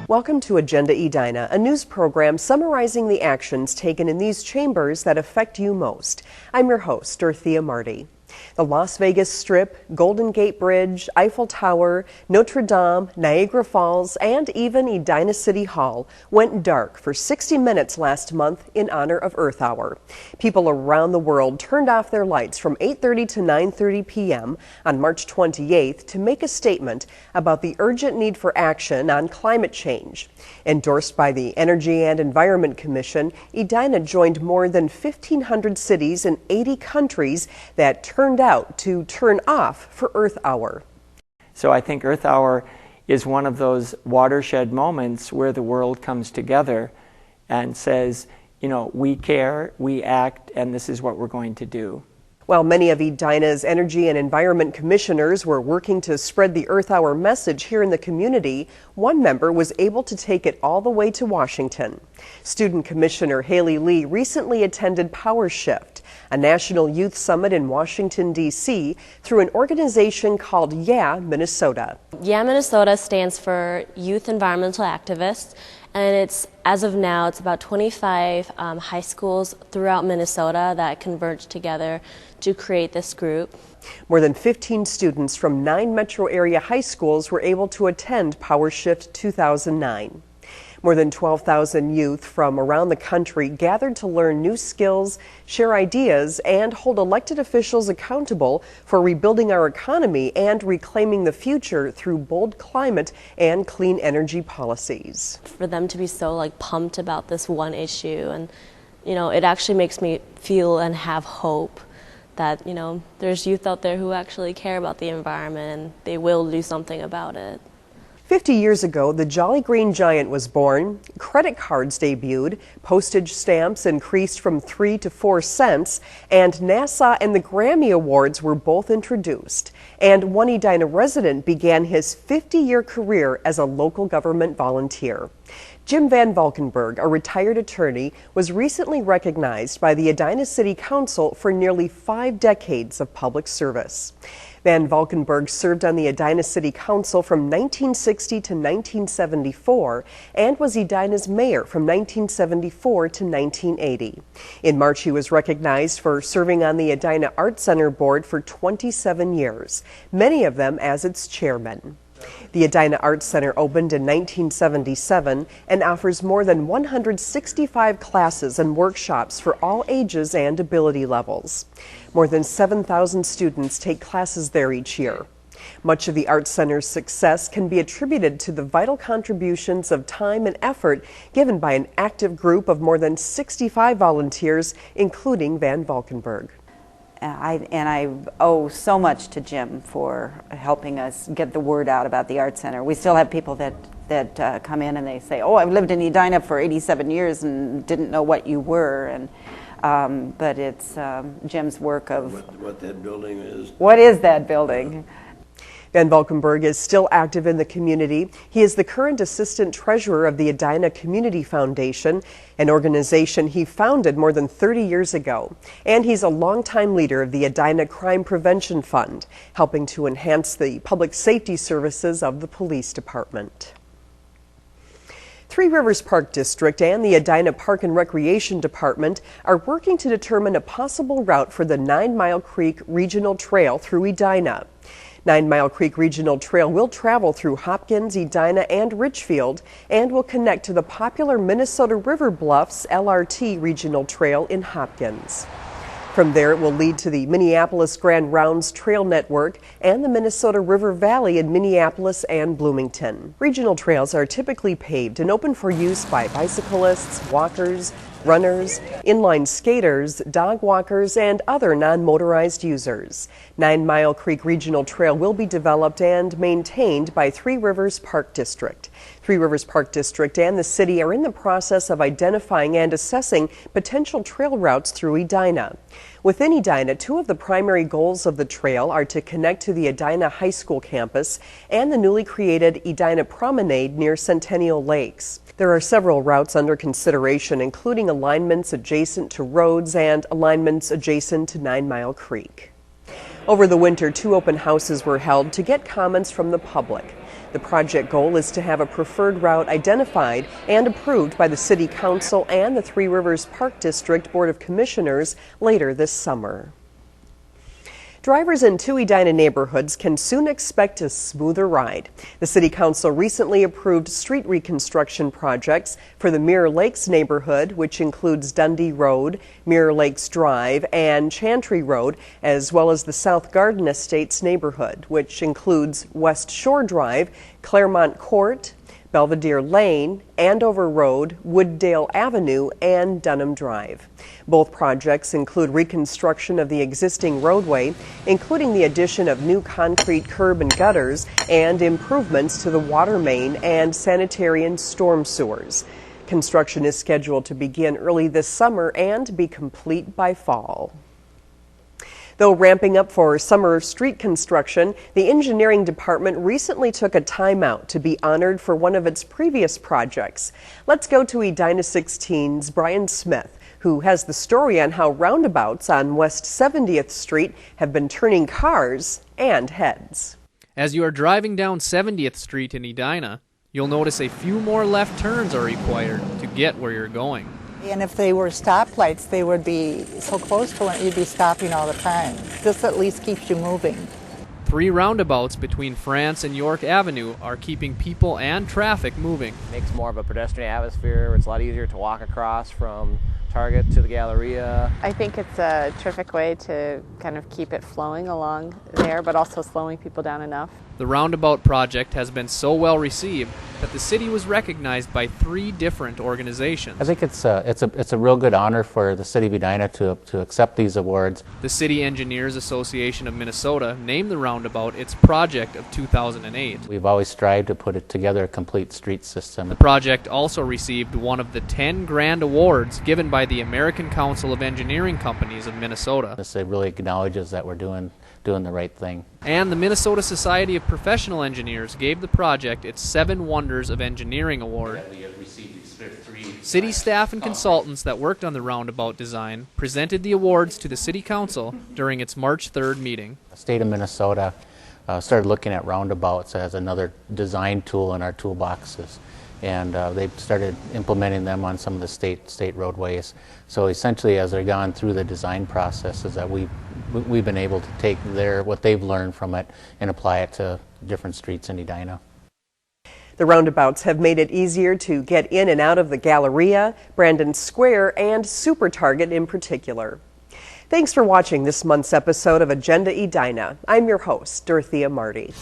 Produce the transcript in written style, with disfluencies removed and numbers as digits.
Welcome to Agenda Edina, a news program summarizing the actions taken in these chambers that affect you most. I'm your host, Dorothea Marty. The Las Vegas Strip, Golden Gate Bridge, Eiffel Tower, Notre Dame, Niagara Falls, and even Edina City Hall went dark for 60 minutes last month in honor of Earth Hour. People around the world turned off their lights from 8:30 to 9:30 p.m. on March 28th to make a statement about the urgent need for action on climate change. Endorsed by the Energy and Environment Commission, Edina joined more than 1,500 cities in 80 countries that turned out to turn off for Earth Hour. So I think Earth Hour is one of those watershed moments where the world comes together and says, you know, we care, we act, and this is what we're going to do. While many of Edina's Energy and Environment Commissioners were working to spread the Earth Hour message here in the community, one member was able to take it all the way to Washington. Student Commissioner Haley Lee recently attended Power Shift, a national youth summit in Washington, D.C., through an organization called Yeah Minnesota. Yeah Minnesota stands for Youth Environmental Activists, and as of now, it's about 25 high schools throughout Minnesota that converged together to create this group. More than 15 students from 9 metro area high schools were able to attend Power Shift 2009. More than 12,000 youth from around the country gathered to learn new skills, share ideas, and hold elected officials accountable for rebuilding our economy and reclaiming the future through bold climate and clean energy policies. For them to be so pumped about this one issue, and it actually makes me feel and have hope that there's youth out there who actually care about the environment and they will do something about it. 50 years ago, the Jolly Green Giant was born, credit cards debuted, postage stamps increased from 3 to 4 cents, and NASA and the Grammy Awards were both introduced. And one Edina resident began his 50-year career as a local government volunteer. Jim Van Valkenburg, a retired attorney, was recently recognized by the Edina City Council for nearly 5 decades of public service. Van Valkenburg served on the Edina City Council from 1960 to 1974 and was Edina's mayor from 1974 to 1980. In March, he was recognized for serving on the Edina Art Center board for 27 years, many of them as its chairman. The Edina Art Center opened in 1977 and offers more than 165 classes and workshops for all ages and ability levels. More than 7,000 students take classes there each year. Much of the Art Center's success can be attributed to the vital contributions of time and effort given by an active group of more than 65 volunteers, including Van Valkenburg. I owe so much to Jim for helping us get the word out about the Art Center. We still have people that come in and they say, "Oh, I've lived in Edina for 87 years and didn't know what you were." And but it's Jim's work of what that building is. What is that building? Van Valkenburg is still active in the community. He is the current assistant treasurer of the Edina Community Foundation, an organization he founded more than 30 years ago. And he's a longtime leader of the Edina Crime Prevention Fund, helping to enhance the public safety services of the police department. Three Rivers Park District and the Edina Park and Recreation Department are working to determine a possible route for the 9 Mile Creek Regional Trail through Edina. 9 Mile Creek Regional Trail will travel through Hopkins, Edina, and Richfield and will connect to the popular Minnesota River Bluffs LRT Regional Trail in Hopkins. From there, it will lead to the Minneapolis Grand Rounds Trail Network and the Minnesota River Valley in Minneapolis and Bloomington. Regional trails are typically paved and open for use by bicyclists, walkers, runners, inline skaters, dog walkers, and other non-motorized users. 9 Mile Creek Regional Trail will be developed and maintained by Three Rivers Park District. Three Rivers Park District and the city are in the process of identifying and assessing potential trail routes through Edina. Within Edina, 2 of the primary goals of the trail are to connect to the Edina High School campus and the newly created Edina Promenade near Centennial Lakes. There are several routes under consideration, including alignments adjacent to roads and alignments adjacent to 9 Mile Creek. Over the winter, 2 open houses were held to get comments from the public. The project goal is to have a preferred route identified and approved by the City Council and the Three Rivers Park District Board of Commissioners later this summer. Drivers in two Edina neighborhoods can soon expect a smoother ride. The City Council recently approved street reconstruction projects for the Mirror Lakes neighborhood, which includes Dundee Road, Mirror Lakes Drive, and Chantry Road, as well as the South Garden Estates neighborhood, which includes West Shore Drive, Claremont Court, Belvedere Lane, Andover Road, Wooddale Avenue, and Dunham Drive. Both projects include reconstruction of the existing roadway, including the addition of new concrete curb and gutters and improvements to the water main and sanitary and storm sewers. Construction is scheduled to begin early this summer and be complete by fall. Though ramping up for summer street construction, the engineering department recently took a timeout to be honored for one of its previous projects. Let's go to Edina 16's Brian Smith, who has the story on how roundabouts on West 70th Street have been turning cars and heads. As you are driving down 70th Street in Edina, you'll notice a few more left turns are required to get where you're going. And if they were stoplights, they would be so close to it, you'd be stopping all the time. This at least keeps you moving. 3 roundabouts between France and York Avenue are keeping people and traffic moving. Makes more of a pedestrian atmosphere. It's a lot easier to walk across from Target to the Galleria. I think it's a terrific way to kind of keep it flowing along there, but also slowing people down enough. The roundabout project has been so well received that the city was recognized by 3 different organizations. I think it's a real good honor for the city of Edina to accept these awards. The City Engineers Association of Minnesota named the roundabout its project of 2008. We've always strived to put together a complete street system. The project also received one of the 10 grand awards given by the American Council of Engineering Companies of Minnesota. This really acknowledges that we're doing the right thing. And the Minnesota Society of Professional Engineers gave the project its 7 Wonders of Engineering Award. City staff and consultants that worked on the roundabout design presented the awards to the City Council during its March 3rd meeting. The state of Minnesota started looking at roundabouts as another design tool in our toolboxes, and they started implementing them on some of the state roadways. So essentially, as they've gone through the design processes, that we've been able to take what they've learned from it and apply it to different streets in Edina. The roundabouts have made it easier to get in and out of the Galleria, Brandon Square, and Super Target in particular. Thanks for watching this month's episode of Agenda Edina. I'm your host, Dorothea Marty.